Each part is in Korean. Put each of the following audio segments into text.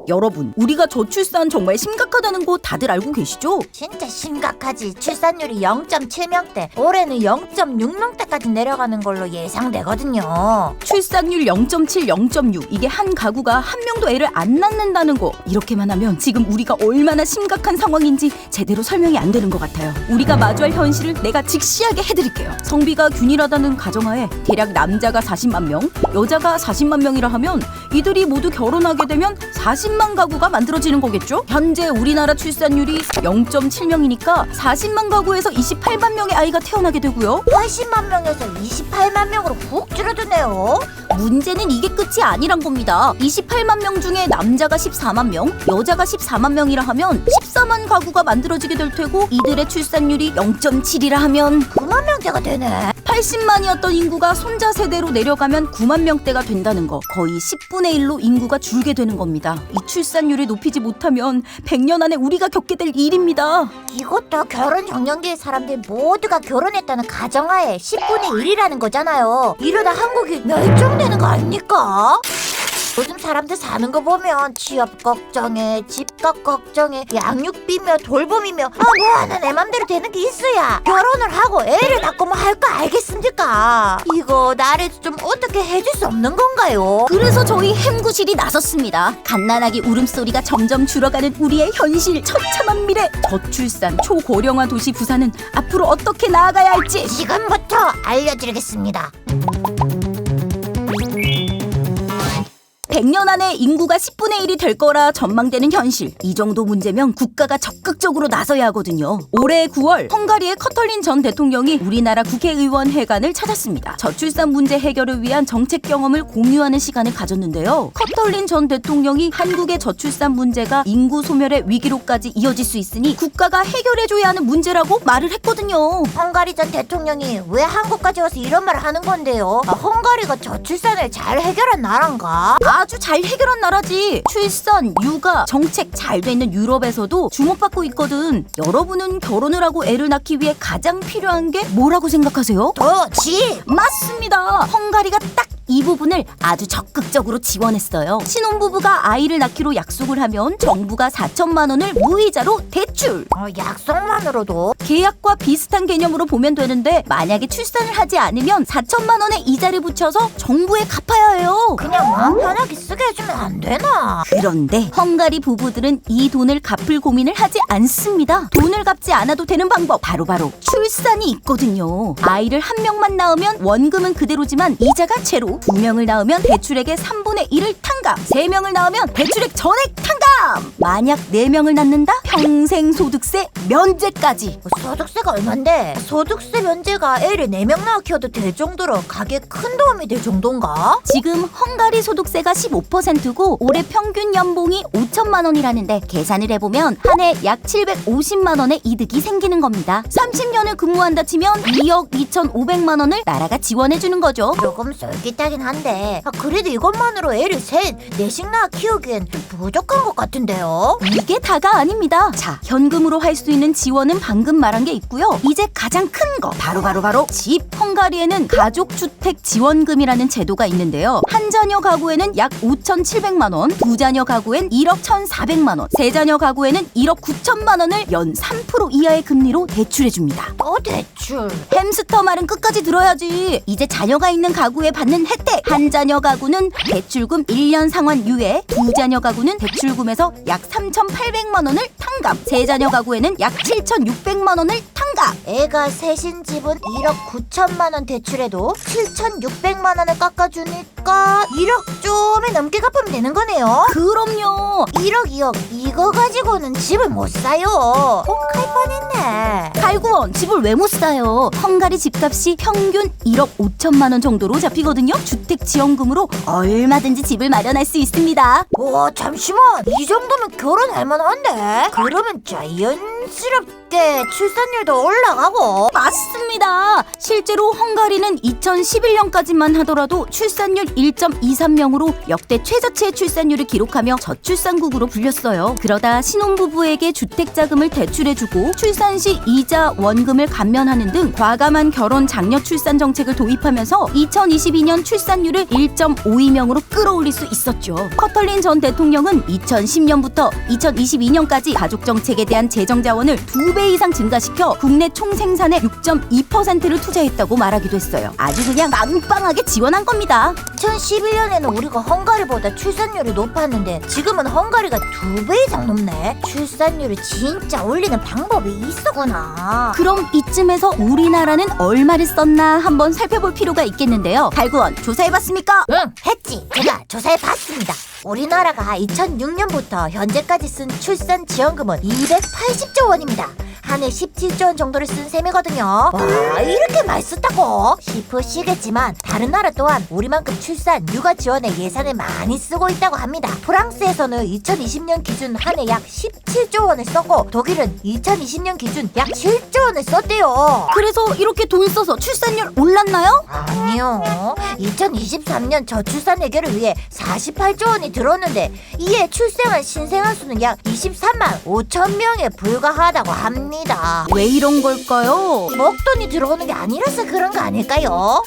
여러분, 우리가 저출산 정말 심각하다는 거 다들 알고 계시죠? 진짜 심각하지. 출산율이 0.7명대, 올해는 0.6명대까지 내려가는 걸로 예상되거든요. 출산율 0.7, 0.6 이게 한 가구가 한 명도 애를 안 낳는다는 거, 이렇게만 하면 지금 우리가 얼마나 심각한 상황인지 제대로 설명이 안 되는 것 같아요. 우리가 마주할 현실을 내가 직시하게 해드릴게요. 성비가 균일하다는 가정하에 대략 남자가 40만 명, 여자가 40만 명이라 하면 이들이 모두 결혼하게 되면 40만 가구가 만들어지는 거겠죠? 현재 우리나라 출산율이 0.7명이니까 40만 가구에서 28만 명의 아이가 태어나게 되고요. 80만 명에서 28만 명으로 훅 줄어드네요. 문제는 이게 끝이 아니란 겁니다. 28만 명 중에 남자가 14만 명, 여자가 14만 명이라 하면 14만 가구가 만들어지게 될 테고, 이들의 출산율이 0.7이라 하면 9만 명대가 되네. 80만이었던 인구가 손자 세대로 내려가면 9만 명대가 된다는 거, 거의 10분의 1로 인구가 줄게 되는 겁니다. 이 출산율을 높이지 못하면 100년 안에 우리가 겪게 될 일입니다. 이것도 결혼 정년기의 사람들 모두가 결혼했다는 가정하에 10분의 1이라는 거잖아요. 이러다 한국이 멸종되는 거 아닙니까? 요즘 사람들 사는 거 보면 취업 걱정에, 집값 걱정에, 양육비며 돌봄이며 뭐하나 내 맘대로 되는 게 있어야 결혼을 하고 애를 낳고 뭐 할 거 알겠습니까? 이거 나를 좀 어떻게 해줄 수 없는 건가요? 그래서 저희 햄구실이 나섰습니다. 갓난아기 울음소리가 점점 줄어가는 우리의 현실, 처참한 미래. 저출산, 초고령화 도시 부산은 앞으로 어떻게 나아가야 할지 지금부터 알려드리겠습니다. 100년 안에 인구가 10분의 1이 될 거라 전망되는 현실. 이 정도 문제면 국가가 적극적으로 나서야 하거든요. 올해 9월 헝가리의 커털린 전 대통령이 우리나라 국회의원 회관을 찾았습니다. 저출산 문제 해결을 위한 정책 경험을 공유하는 시간을 가졌는데요. 커털린 전 대통령이 한국의 저출산 문제가 인구 소멸의 위기로까지 이어질 수 있으니 국가가 해결해줘야 하는 문제라고 말을 했거든요. 헝가리 전 대통령이 왜 한국까지 와서 이런 말을 하는 건데요? 헝가리가 저출산을 잘 해결한 나라인가? 아주 잘 해결한 나라지. 출산, 육아, 정책 잘 돼 있는 유럽에서도 주목받고 있거든. 여러분은 결혼을 하고 애를 낳기 위해 가장 필요한 게 뭐라고 생각하세요? 집! 맞습니다. 헝가리가 딱 이 부분을 아주 적극적으로 지원했어요. 신혼부부가 아이를 낳기로 약속을 하면 정부가 4천만 원을 무이자로 대출. 약속만으로도? 계약과 비슷한 개념으로 보면 되는데, 만약에 출산을 하지 않으면 4천만 원의 이자를 붙여서 정부에 갚아야 해요. 그냥 마음 편하게 쓰게 해주면 안 되나? 그런데 헝가리 부부들은 이 돈을 갚을 고민을 하지 않습니다. 돈을 갚지 않아도 되는 방법, 바로 출산이 있거든요. 아이를 한 명만 낳으면 원금은 그대로지만 이자가 제로, 2명을 낳으면 대출액의 3분의 1을 탕감, 3명을 낳으면 대출액 전액 탕감, 만약 4명을 낳는다? 평생 소득세 면제까지. 소득세가 얼만데? 소득세 면제가 애를 4명 낳아 키워도 될 정도로 가게에 큰 도움이 될 정도인가? 지금 헝가리 소득세가 15%고 올해 평균 연봉이 5천만 원이라는데, 계산을 해보면 한 해 약 750만 원의 이득이 생기는 겁니다. 30년을 근무한다 치면 2억 2,500만 원을 나라가 지원해주는 거죠. 조금 쏠깃하긴 한데 그래도 이것만으로 애를 셋, 넷씩 낳아 키우기엔 좀 부족한 것 같은데요? 이게 다가 아닙니다. 자, 현금으로 할 수 있는 지원은 방금 말한 게 있고요. 이제 가장 큰 거, 바로 집. 헝가리에는 가족주택 지원금이라는 제도가 있는데요. 한 자녀 가구에는 약 5,700만 원, 두 자녀 가구엔 1억 1,400만 원, 세 자녀 가구에는 1억 9천만 원을 연 3% 이하의 금리로 대출해줍니다. 또 대출? 햄스터 말은 끝까지 들어야지. 이제 자녀가 있는 가구에 받는 혜택. 한 자녀 가구는 대출금 1년 상환 유예, 두 자녀 가구는 대출금에서 약 3,800만 원을 탕감, 세 자녀 가구에는 약 7,600만 원을 탕감. 애가 셋인 집은 1억 9천만 원 대출해도 7,600만 원을 깎아주니까 1억 좀이 넘게 갚으면 되는 거네요. 그럼요. 1억 2억 이거 가지고는 집을 못 사요. 갈 뻔했네. 갈구원, 집을 왜 못 사요? 헝가리 집값이 평균 1억 5천만 원 정도로 잡히거든요. 주택 지원금으로 얼마든지 집을 마련할 수 있습니다. 잠시만, 이 정도면 결혼할 만한데? 그러면 자연스럽게 출산율도 올라가고. 맞습니다. 실제로 헝가리는 2011년까지만 하더라도 출산율 1.23명으로 역대 최저치의 출산율을 기록하며 저출산국으로 불렸어요. 그러다 신혼부부에게 주택자금을 대출해주고 출산 시 이자 원금을 감면하는 등 과감한 결혼 장려 출산 정책을 도입하면서 2022년 출산율을 1.52명으로 끌어올릴 수 있었죠. 커털린 전 대통령은 2010년부터 2022년까지 가족정책에 대한 재정 자원을 2배 이상 증가시켜 국내 총생산의 6.2%를 투자했다고 말하기도 했어요. 아주 그냥 빵빵하게 지원한 겁니다. 2011년에는 우리가 헝가리보다 출산율이 높았는데 지금은 헝가리가 2배 이상 높네. 출산율을 진짜 올리는 방법이 있었구나. 그럼 이쯤에서 우리나라는 얼마를 썼나 한번 살펴볼 필요가 있겠는데요. 갈구원 조사해봤습니까? 응, 했지. 제가 조사해봤습니다. 우리나라가 2006년부터 현재까지 쓴 출산 지원금은 280조 원입니다. 한 해 17조 원 정도를 쓴 셈이거든요. 와, 이렇게 많이 썼다고? 싶으시겠지만 다른 나라 또한 우리만큼 출산, 육아 지원에 예산을 많이 쓰고 있다고 합니다. 프랑스에서는 2020년 기준 한 해 약 17조 원을 썼고 독일은 2020년 기준 약 7조 원을 썼대요. 그래서 이렇게 돈 써서 출산율 올랐나요? 아니요. 2023년 저출산 해결을 위해 48조 원이 들었는데 이에 출생한 신생아 수는 약 23만 5천 명에 불과하다고 합니다. 왜 이런 걸까요? 먹돈이 들어오는 게 아니라서 그런 거 아닐까요?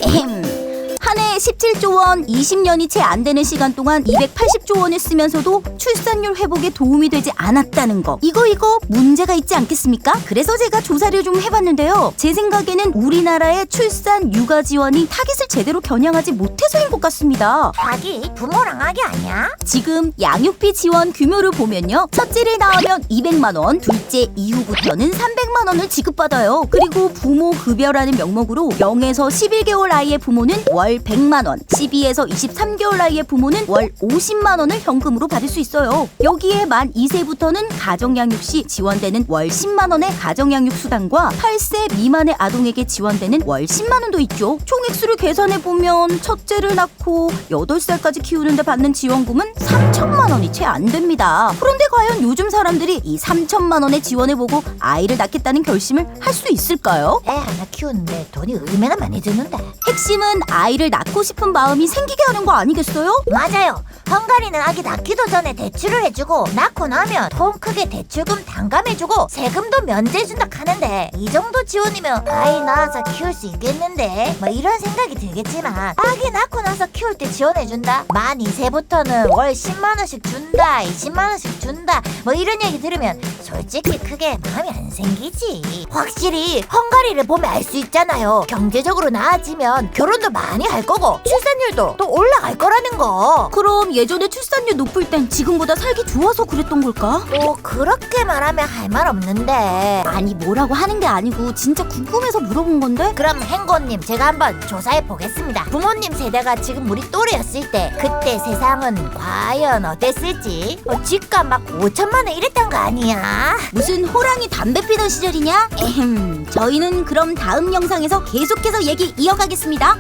한 해 17조 원, 20년이 채 안 되는 시간 동안 280조 원을 쓰면서도 출산율 회복에 도움이 되지 않았다는 거. 이거 문제가 있지 않겠습니까? 그래서 제가 조사를 좀 해봤는데요. 제 생각에는 우리나라의 출산 육아 지원이 타깃을 제대로 겨냥하지 못해서인 것 같습니다. 아기 부모랑 아기 아니야? 지금 양육비 지원 규모를 보면요. 첫째를 낳으면 200만 원, 둘째 이후부터는 300만 원을 지급받아요. 그리고 부모 급여라는 명목으로 0에서 11개월 아이의 부모는 월 100만 원, 12에서 23개월 나이의 부모는 월 50만 원을 현금으로 받을 수 있어요. 여기에 만 2세부터는 가정양육 시 지원되는 월 10만 원의 가정양육 수당과 8세 미만의 아동에게 지원되는 월 10만 원도 있죠. 총액수를 계산해보면 첫째를 낳고 8살까지 키우는데 받는 지원금은 3천만 원이 채 안 됩니다. 그런데 과연 요즘 사람들이 이 3천만 원의 지원해보고 아이를 낳겠다는 결심을 할 수 있을까요? 애 하나 키우는데 돈이 얼마나 많이 드는데. 핵심은 아이를 낳고 싶은 마음이 생기게 하는 거 아니겠어요? 맞아요. 헝가리는 아기 낳기도 전에 대출을 해주고 낳고 나면 통 크게 대출금 탕감해주고 세금도 면제해준다 하는데 이 정도 지원이면 아이 낳아서 키울 수 있겠는데 뭐 이런 생각이 들겠지만 아기 낳고 나서 키울 때 지원해준다? 만 2세부터는 월 10만 원씩 준다 20만 원씩 준다 뭐 이런 얘기 들으면 솔직히 크게 마음이 안 생기지. 확실히 헝가리를 보면 알 수 있잖아요. 경제적으로 나아지면 결혼도 많이 할 거고 출산율도 또 올라갈 거라는 거. 그럼 예전에 출산율 높을 땐 지금보다 살기 좋아서 그랬던 걸까? 그렇게 말하면 할 말 없는데. 아니 뭐라고 하는 게 아니고 진짜 궁금해서 물어본 건데? 그럼 행고님 제가 한번 조사해 보겠습니다. 부모님 세대가 지금 우리 또래였을 때 그때 세상은 과연 어땠을지. 집값 막 5천만 원 이랬단 거 아니야? 무슨 호랑이 담배 피던 시절이냐? 에헴, 저희는 그럼 다음 영상에서 계속해서 얘기 이어가겠습니다.